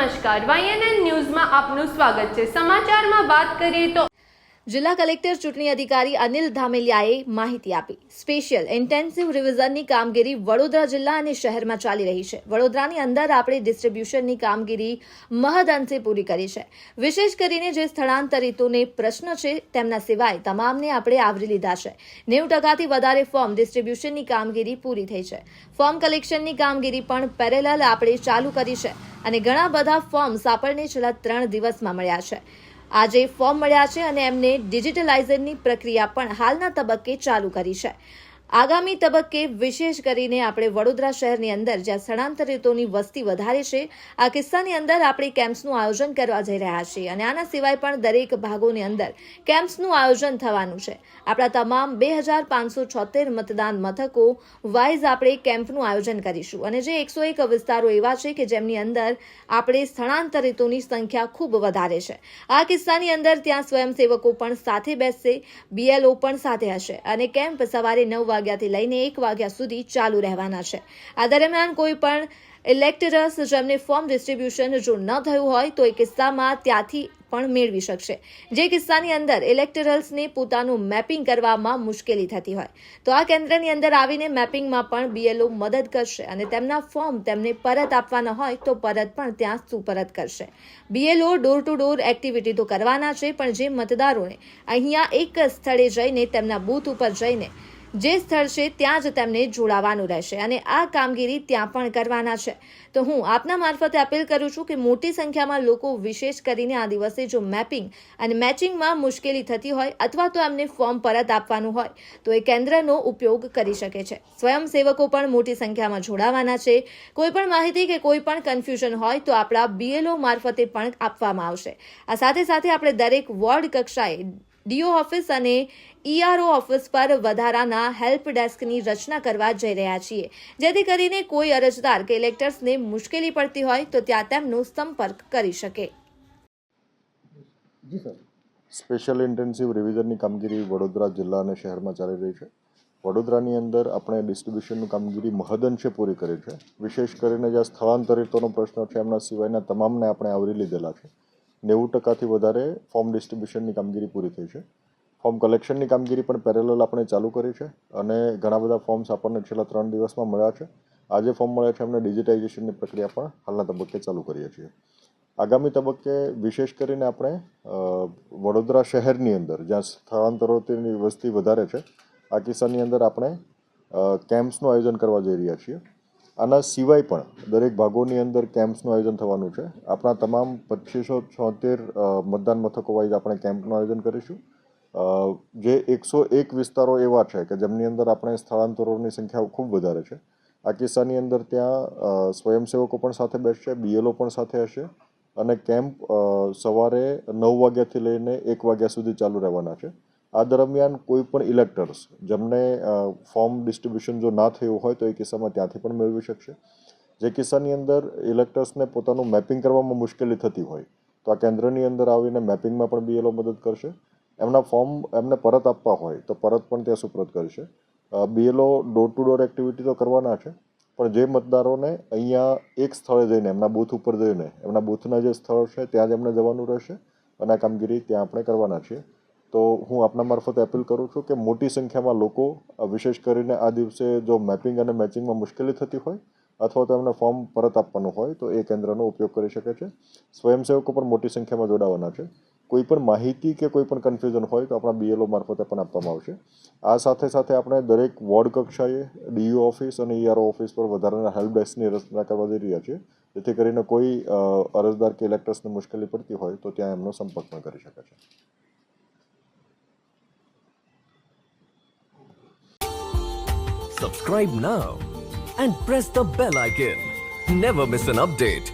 નમસ્કાર, YNN ન્યૂઝમાં આપનું સ્વાગત છે। સમાચારમાં વાત કરીએ તો જિલ્લા કલેક્ટર ચૂંટણી અધિકારી અનિલ ધામેલિયાએ માહિતી આપી। સ્પેશિયલ ઇન્ટેન્સિવ રિવિઝનની કામગીરી વડોદરા જિલ્લા અને શહેરમાં ચાલી રહી છે। વડોદરાની અંદર આપણે ડિસ્ટ્રીબ્યુશનની કામગીરી મહદઅંશે પૂરી કરી છે। વિશેષ કરીને જે સ્થળાંતરિતોને પ્રશ્ન છે તેમના સિવાય તમામને આપણે આવરી લીધા છે। 90%થી વધારે ફોર્મ ડિસ્ટ્રીબ્યુશનની કામગીરી પૂરી થઈ છે। ફોર્મ કલેક્શનની કામગીરી પણ પેરેલલ આપણે ચાલુ કરી છે અને ઘણા બધા ફોર્મ્સ આપણને છેલ્લા 3 દિવસમાં મળ્યા છે। આજે ફોર્મ મળ્યા છે અને એમને ડિજિટલાઇઝેશનની પ્રક્રિયા પણ હાલના તબક્કે ચાલુ કરી છે। આગામી તબક્કે વિશેષ કરીને આપણે વડોદરા શહેરની અંદર જ્યાં સ્થળાંતરિતોની વસ્તી વધારે છે આ કિસ્સાની અંદર આપણે કેમ્પ્સનું આયોજન કરવા જઈ રહ્યા છીએ અને આના સિવાય પણ દરેક ભાગોની અંદર કેમ્પ્સનું આયોજન થવાનું છે। આપણા તમામ 2576 મતદાન મથકો વાઇઝ આપણે કેમ્પનું આયોજન કરીશું અને જે 101 વિસ્તારો એવા છે કે જેમની અંદર આપણે સ્થળાંતરિતોની સંખ્યા ખૂબ વધારે છે। આ કિસ્સાની અંદર ત્યાં સ્વયંસેવકો પણ સાથે બેસશે, BLO પણ સાથે હશે અને કેમ્પ સવારે 9 વાગ્યાથી લઈને 1 વાગ્યા સુધી ચાલુ રહેવાના છે। આ દરમિયાન કોઈ પણ ઇલેક્ટર્સ જેમને ફોર્મ ડિસ્ટ્રીબ્યુશન જો ન થયું હોય તો એ કિસ્સામાં ત્યાંથી પણ મેળવી શકશે। જે કિસ્સાની અંદર ઇલેક્ટરલ્સને પોતાનું મેપિંગ કરવામાં મુશ્કેલી થતી હોય તો આ કેન્દ્રની અંદર આવીને મેપિંગમાં પણ BLO મદદ કરશે અને તેમના ફોર્મ તેમને પરત આપવાના હોય તો પરત પણ ત્યાં સુપરત કરશે। BLO door to door activity તો કરવાના છે પણ જે મતદારોને અહીંયા એક સ્થળે જઈને તેમના બૂથ ઉપર જઈને જે સ્થળ છે ત્યાં જ તેમને જોડાવાનું રહેશે અને આ કામગીરી ત્યાં પણ કરવાના છે। તો હું આપના મારફતે અપીલ કરું છું કે મોટી સંખ્યામાં લોકો વિશેષ કરીને આ દિવસે જો મેપિંગ અને મેચિંગમાં મુશ્કેલી થતી હોય અથવા તો એમને ફોર્મ પરત આપવાનું હોય તો એ કેન્દ્રનો ઉપયોગ કરી શકે છે। સ્વયંસેવકો પણ મોટી સંખ્યામાં જોડાવાના છે। કોઈ પણ માહિતી કે કોઈ પણ કન્ફ્યુઝન હોય તો આપણા BLO મારફતે પણ આપવામાં આવશે। આ સાથે સાથે આપણે દરેક વોર્ડ કક્ષાએ DO ઓફિસ અને ERO ઓફિસ પર વધારાના હેલ્પ ડેસ્કની રચના કરવા જઈ રહ્યા છીએ જેથી કરીને કોઈ અરજદાર કે ઇલેક્ટર્સને મુશ્કેલી પડતી હોય તો ત્યાં તેમનો સંપર્ક કરી શકે। જી સર, સ્પેશિયલ ઇન્ટેન્સિવ રિવિઝનની કામગીરી વડોદરા જિલ્લા અને શહેરમાં ચાલી રહી છે। વડોદરાની અંદર આપણે ડિસ્ટ્રીબ્યુશનની કામગીરી મહદઅંશે પૂરી કરી છે। વિશેષ કરીને જ્યાં સ્થળાંતરિતોનો પ્રશ્ન છે એમના સિવાયના તમામને આપણે આવરી લીધેલા છે। 90%થી વધારે ફોર્મ ડિસ્ટ્રીબ્યુશનની કામગીરી પૂરી થઈ છે। ફોર્મ કલેક્શનની કામગીરી પણ પેરેલલ આપણે ચાલુ કરી છે અને ઘણા બધા ફોર્મ્સ આપણને છેલ્લા 3 દિવસમાં મળ્યા છે। આજે ફોર્મ મળ્યા છે એમને ડિજિટાઇઝેશનની પ્રક્રિયા પણ હાલના તબક્કે ચાલુ કરીએ છીએ। આગામી તબક્કે વિશેષ કરીને આપણે વડોદરા શહેરની અંદર જ્યાં સ્થળાંતરોની વસ્તી વધારે છે આ કિસ્સાની અંદર આપણે કેમ્પ્સનું આયોજન કરવા જઈ રહ્યા છીએ। આના સિવાય પણ દરેક ભાગોની અંદર કેમ્પ્સનું આયોજન થવાનું છે। આપણા તમામ 2576 મતદાન મથકો વાઇઝ આપણે કેમ્પનું આયોજન કરીશું। જે 101 વિસ્તારો એવા છે કે જેમની અંદર આપણે સ્થળાંતરોની સંખ્યા ખૂબ વધારે છે। આ કિસ્સાની અંદર ત્યાં સ્વયંસેવકો પણ સાથે બેસશે, BLO પણ સાથે હશે અને કેમ્પ સવારે 9 વાગ્યાથી લઈને 1 વાગ્યા સુધી ચાલુ રહેવાના છે। આ દરમિયાન કોઈ પણ ઇલેક્ટર્સ જેમને ફોર્મ ડિસ્ટ્રીબ્યુશન જો ના થયું હોય તો એ કિસ્સામાં ત્યાંથી પણ મેળવી શકશે। જે કિસ્સાની અંદર ઇલેક્ટર્સને પોતાનું મેપિંગ કરવામાં મુશ્કેલી થતી હોય તો આ કેન્દ્રની અંદર આવીને મેપિંગમાં પણ BLO મદદ કરશે। એમના ફોર્મ એમને પરત આપવા હોય તો પરત પણ ત્યાં સુપરત કરશે। BLO door to door activity તો કરવાના છે પણ જે મતદારોને અહીંયા એક સ્થળે જઈને એમના બૂથ ઉપર જઈને એમના બૂથના જે સ્થળ છે ત્યાં જ એમને જવાનું રહેશે અને આ કામગીરી ત્યાં આપણે કરવાના છીએ। તો હું આપના મારફતે અપીલ કરું છું કે મોટી સંખ્યામાં લોકો વિશેષ કરીને આ દિવસે જો મેપિંગ અને મેચિંગમાં મુશ્કેલી થતી હોય અથવા તો એમને ફોર્મ પરત આપવાનું હોય તો એ કેન્દ્રનો ઉપયોગ કરી શકે છે। સ્વયંસેવકો પણ મોટી સંખ્યામાં જોડાવાના છે। કોઈ પણ માહિતી કે કોઈ પણ કન્ફ્યુઝન હોય તો આપણા BLO મારફતે પણ આપવામાં આવશે। આ સાથે સાથે આપણે દરેક વોર્ડ કક્ષાએ DO ઓફિસ અને ERO ઓફિસ પર વધારાના હેલ્પ ડેસ્કની રચના કરવા જઈ રહ્યા છીએ જેથી કરીને કોઈ અરજદાર કે ઇલેક્ટર્સને મુશ્કેલી પડતી હોય તો ત્યાં એમનો સંપર્ક પણ કરી શકે છે। Subscribe now and press the bell icon. Never miss an update.